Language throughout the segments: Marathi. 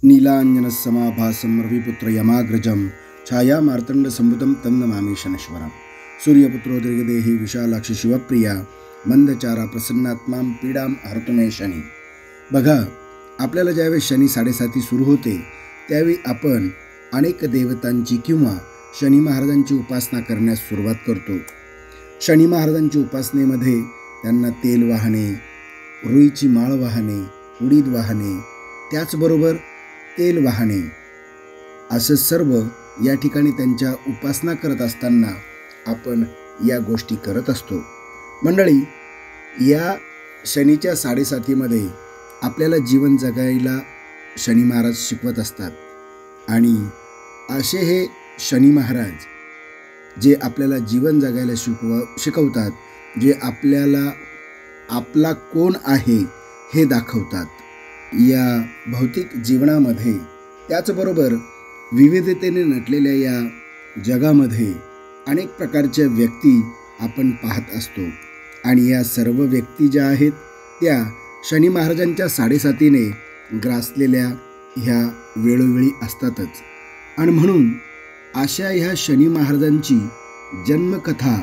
नीलाञ्जनसमाभासं रविपुत्र यमाग्रजं छायामार्तण्डसम्भुतं तं नमामि शनैश्वरं। सूर्यपुत्रो दीर्घदेही विशालाक्षी शिवप्रिया मंदचारा प्रसन्नात्मां पीडां हरतु मे शनी। बघा, आपल्याला ज्यावेळी शनी 7:30 सुरू होते त्यावेळी आपण अनेक देवतांची किंवा शनी महाराजांची उपासना करण्यास सुरुवात करतो। शनी महाराजांची उपासनेमध्ये त्यांना तेल वाहणे, रुईची माळ वाहणे, उडीद वाहणे, त्याचबरोबर तेल वाहणे असं सर्व या ठिकाणी त्यांच्या उपासना करत असताना आपण या गोष्टी करत असतो। मंडळी, या शनीच्या 7:30 आपल्याला जीवन जगायला शनी महाराज शिकवत असतात आणि असे हे शनी महाराज जे आपल्याला जीवन जगायला शिकवतात, जे आपल्याला आपला कोण आहे हे दाखवतात। या भौतिक जीवनामध्ये त्याचबरोबर विविधतेने नटलेल्या या जगामध्ये अनेक प्रकारच्या व्यक्ती आपण पाहत असतो आणि या सर्व व्यक्ती ज्या आहेत त्या शनी महाराजांच्या 7:30 ग्रासलेल्या ह्या वेळोवेळी असतातच। आणि म्हणून अशा ह्या शनी महाराजांची जन्मकथा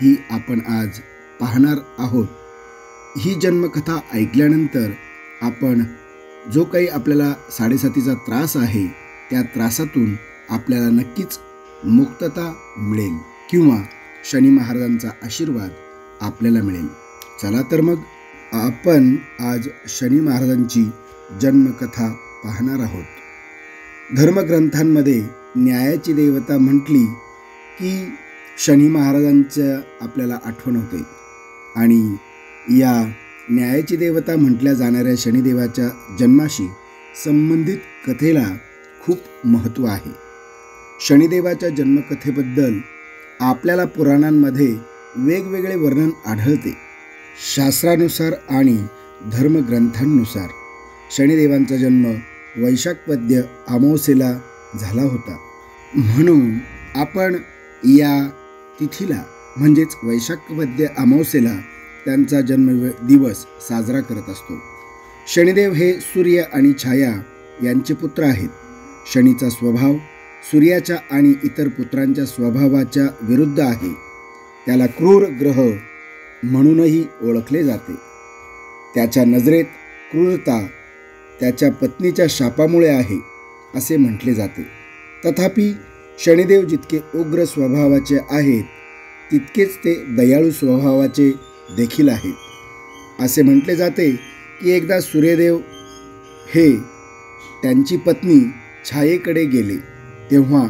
ही आपण आज पाहणार आहोत। ही जन्मकथा ऐकल्यानंतर आपण जो काही आपल्याला 7:30चा त्रास आहे त्या त्रासातून आपल्याला नक्कीच मुक्तता मिळेल किंवा शनी महाराजांचा आशीर्वाद आपल्याला मिळेल। चला तर मग आपण आज शनी महाराजांची जन्मकथा पाहणार आहोत। धर्मग्रंथांमध्ये न्यायाची देवता म्हटली की शनी महाराजांचं आपल्याला आठवण होते आणि या न्यायाची देवता म्हटल्या जाणाऱ्या शनिदेवाच्या जन्माशी संबंधित कथेला खूप महत्त्व आहे। शनिदेवाच्या जन्मकथेबद्दल आपल्याला पुराणांमध्ये वेगवेगळे वर्णन आढळते। शास्त्रानुसार आणि धर्मग्रंथांनुसार शनिदेवांचा जन्म वैशाख वद्य अमावास्येला झाला होता, म्हणून आपण या तिथीला म्हणजेच वैशाख वद्य अमावास्येला त्यांचा जन्मदिवस साजरा करत असतो। शनिदेव हे सूर्य आणि छाया यांचे पुत्र आहेत। शनीचा स्वभाव सूर्याच्या आणि इतर पुत्रांच्या स्वभावाच्या विरुद्ध आहे। त्याला क्रूर ग्रह म्हणूनही ओळखले जाते। त्याच्या नजरेत क्रूरता त्याच्या पत्नीच्या शापामुळे आहे असे म्हटले जाते। तथापि शनिदेव जितके उग्र स्वभावाचे आहेत तितकेच ते दयाळू स्वभावाचे देखील आहेत। असे म्हटले जाते की एकदा सूर्यदेव हे त्यांची पत्नी छायेकडे गेले तेव्हा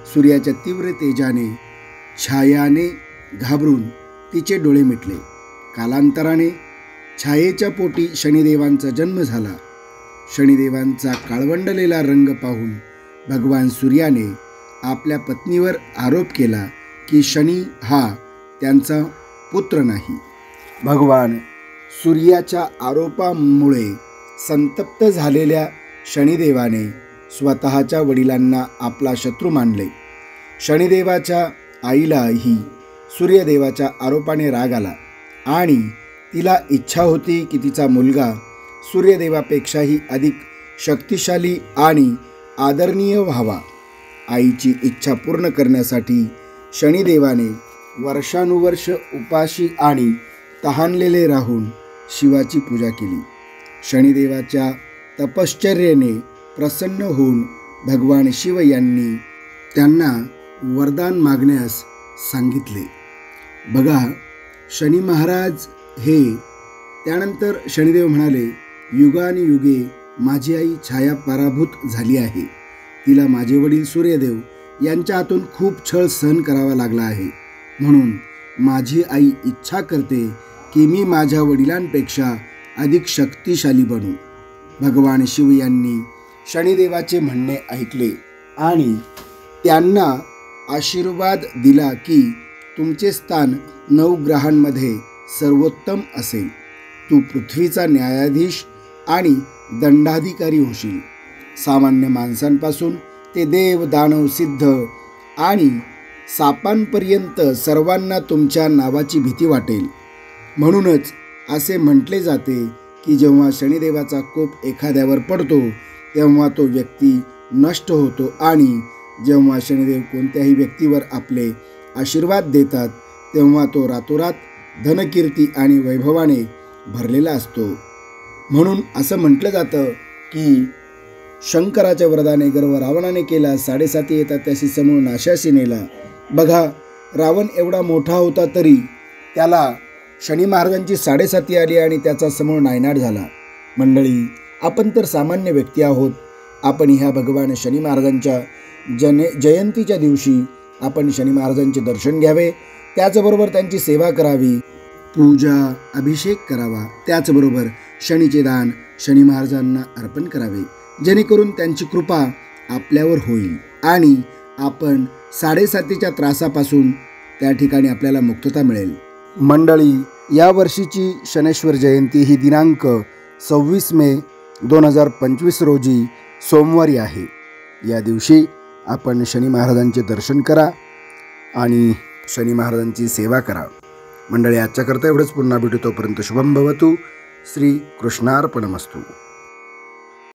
सूर्याच्या तीव्र तेजाने छायाने घाबरून तिचे डोळे मिटले। कालांतराने छायेच्या पोटी शनिदेवांचा जन्म झाला। शनिदेवांचा काळवंडलेला रंग पाहून भगवान सूर्याने आपल्या पत्नीवर आरोप केला की शनी हा त्यांचा पुत्र नाही। भगवान सूर्याच्या आरोपामुळे संतप्त झालेल्या शनिदेवाने स्वतःच्या वडिलांना आपला शत्रू मानले। शनिदेवाच्या आईलाही सूर्यदेवाच्या आरोपाने राग आला आणि तिला इच्छा होती की तिचा मुलगा सूर्यदेवापेक्षाही अधिक शक्तिशाली आणि आदरणीय व्हावा। आईची इच्छा पूर्ण करण्यासाठी शनिदेवाने वर्षानुवर्ष उपाशी आणि तहानलेले राहून शिवाची पूजा केली। शनिदेवाच्या तपश्चर्येने प्रसन्न होऊन भगवान शिव यांनी त्यांना वरदान मागण्यास सांगितले। बघा, शनी महाराज हे त्यानंतर शनिदेव म्हणाले, युगानुयुगे माझी आई छाया पराभूत झाली आहे। तिला माझे वडील सूर्यदेव यांच्या हातून खूप छळ सहन करावा लागला आहे, म्हणून माझी आई इच्छा करते की मी माझ्या वडिलांपेक्षा अधिक शक्तिशाली बनू। भगवान शिव यांनी शनिदेवाचे म्हणणे ऐकले आणि त्यांना आशीर्वाद दिला की तुमचे स्थान 9 ग्रहांमध्ये सर्वोत्तम असेल। तू पृथ्वीचा न्यायाधीश आणि दंडाधिकारी होशील। सामान्य माणसांपासून ते देव, दानव, सिद्ध आणि सापांपर्यंत सर्वांना तुमच्या नावाची भीती वाटेल। म्हणूनच असे म्हटले जाते की जेव्हा शनिदेवाचा कोप एखाद्यावर पडतो तेव्हा तो व्यक्ती नष्ट होतो आणि जेव्हा शनिदेव कोणत्याही व्यक्तीवर आपले आशीर्वाद देतात तेव्हा तो रातोरात धनकीर्ती आणि वैभवाने भरलेला असतो. म्हणून असं म्हटलं जातं की शंकराच्या वरदाने गर्व रावणाने केला, 7.5 येतात त्याशी समूळ नाशाशी नेला. बघा, रावण एवढा मोठा होता तरी त्याला शनी महाराजांची 7.5 आली आणि त्याचा समूळ नायनाट झाला. मंडळी, आपण तर सामान्य व्यक्ती आहोत. आपण ह्या भगवान शनी महाराजांच्या जयंतीच्या दिवशी आपण शनी महाराजांचे दर्शन घ्यावे, त्याचबरोबर त्यांची सेवा करावी, पूजा अभिषेक करावा, त्याचबरोबर शनीचे दान शनी महाराजांना अर्पण करावे, जेणेकरून त्यांची कृपा आपल्यावर होईल आणि आपण 7.5च्या त्रासापासून त्या ठिकाणी आपल्याला मुक्तता मिळेल. मंडळी, या वर्षीची शनैश्वर जयंती ही दिनांक 26 मे 2025 रोजी सोमवारी आहे. या दिवशी आपण शनी महाराजांचे दर्शन करा आणि शनी महाराजांची सेवा करा. मंडळी, आजच्याकरता एवढंच. पुन्हा भेटू. तोपर्यंत शुभम भवतु. श्री कृष्णार्पणमस्तु.